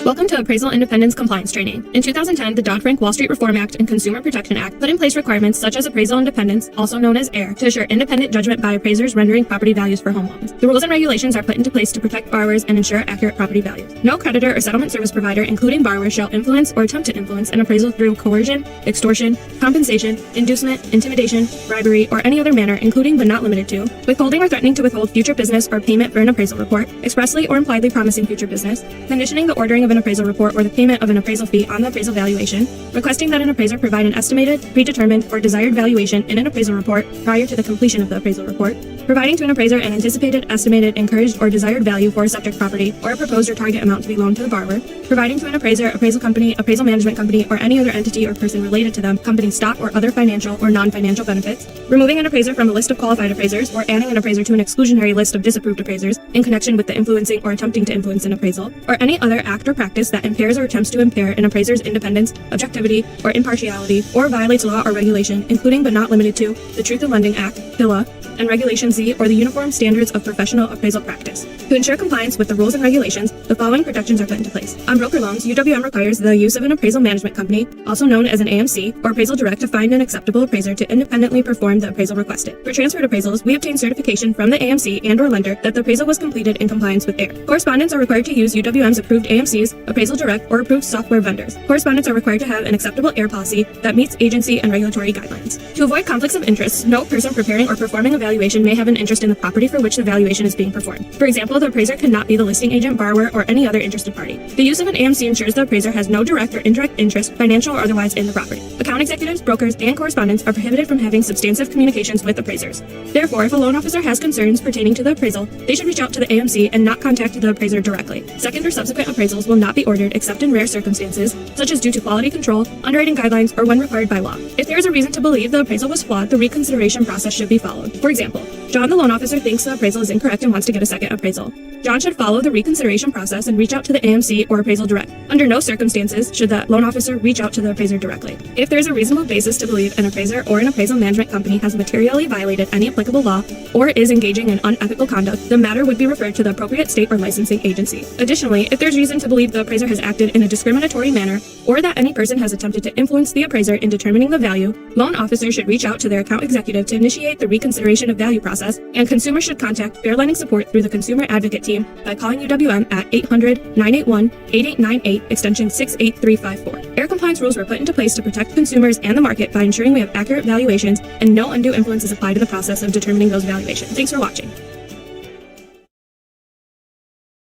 Welcome to Appraisal Independence Compliance Training. In 2010, the Dodd-Frank Wall Street Reform Act and Consumer Protection Act put in place requirements such as appraisal independence, also known as AIR, to assure independent judgment by appraisers rendering property values for home loans. The rules and regulations are put into place to protect borrowers and ensure accurate property values. No creditor or settlement service provider, including borrowers, shall influence or attempt to influence an appraisal through coercion, extortion, compensation, inducement, intimidation, bribery, or any other manner, including but not limited to withholding or threatening to withhold future business or payment for an appraisal report, expressly or impliedly promising future business, conditioning the ordering of an appraisal report or the payment of an appraisal fee on the appraisal valuation, requesting that an appraiser provide an estimated, predetermined, or desired valuation in an appraisal report prior to the completion of the appraisal report, providing to an appraiser an anticipated, estimated, encouraged, or desired value for a subject property or a proposed or target amount to be loaned to the borrower, providing to an appraiser, appraisal company, appraisal management company, or any other entity or person related to them, company stock or other financial or non-financial benefits, removing an appraiser from a list of qualified appraisers or adding an appraiser to an exclusionary list of disapproved appraisers in connection with the influencing or attempting to influence an appraisal, or any other act or practice that impairs or attempts to impair an appraiser's independence, objectivity, or impartiality, or violates law or regulation, including but not limited to the Truth in Lending Act, PILA, and Regulation Z, or the Uniform Standards of Professional Appraisal Practice. To ensure compliance with the rules and regulations, the following protections are put into place. On broker loans, UWM requires the use of an appraisal management company, also known as an AMC, or appraisal direct, to find an acceptable appraiser to independently perform the appraisal requested. For transferred appraisals, we obtain certification from the AMC and/or lender that the appraisal was completed in compliance with AIR. Correspondents are required to use UWM's approved AMCs, appraisal direct, or approved software vendors. Correspondents are required to have an acceptable AIR policy that meets agency and regulatory guidelines. To avoid conflicts of interest, no person preparing or performing a valuation may have an interest in the property for which the valuation is being performed. For example, the appraiser cannot be the listing agent, borrower, or any other interested party. The use of an AMC ensures the appraiser has no direct or indirect interest, financial or otherwise, in the property. Account executives, brokers, and correspondents are prohibited from having substantive communications with appraisers. Therefore, if a loan officer has concerns pertaining to the appraisal, they should reach out to the AMC and not contact the appraiser directly. Second or subsequent appraisals will not be ordered except in rare circumstances, such as due to quality control, underwriting guidelines, or when required by law. If there is a reason to believe the appraisal was flawed, the reconsideration process should be followed. For example, John, the loan officer, thinks the appraisal is incorrect and wants to get a second appraisal. John should follow the reconsideration process and reach out to the AMC or appraisal direct. Under no circumstances should the loan officer reach out to the appraiser directly. If there is a reasonable basis to believe an appraiser or an appraisal management company has materially violated any applicable law or is engaging in unethical conduct, the matter would be referred to the appropriate state or licensing agency. Additionally, if there's reason to believe the appraiser has acted in a discriminatory manner or that any person has attempted to influence the appraiser in determining the value, loan officers should reach out to their account executive to initiate the reconsideration of value process, and consumers should contact Fair Lending Support through the Consumer Advocate Team by calling UWM at 800-981-8898, extension 68354. AIR compliance rules were put into place to protect consumers and the market by ensuring we have accurate valuations and no undue influence is applied to the process of determining those valuations. Thanks for watching.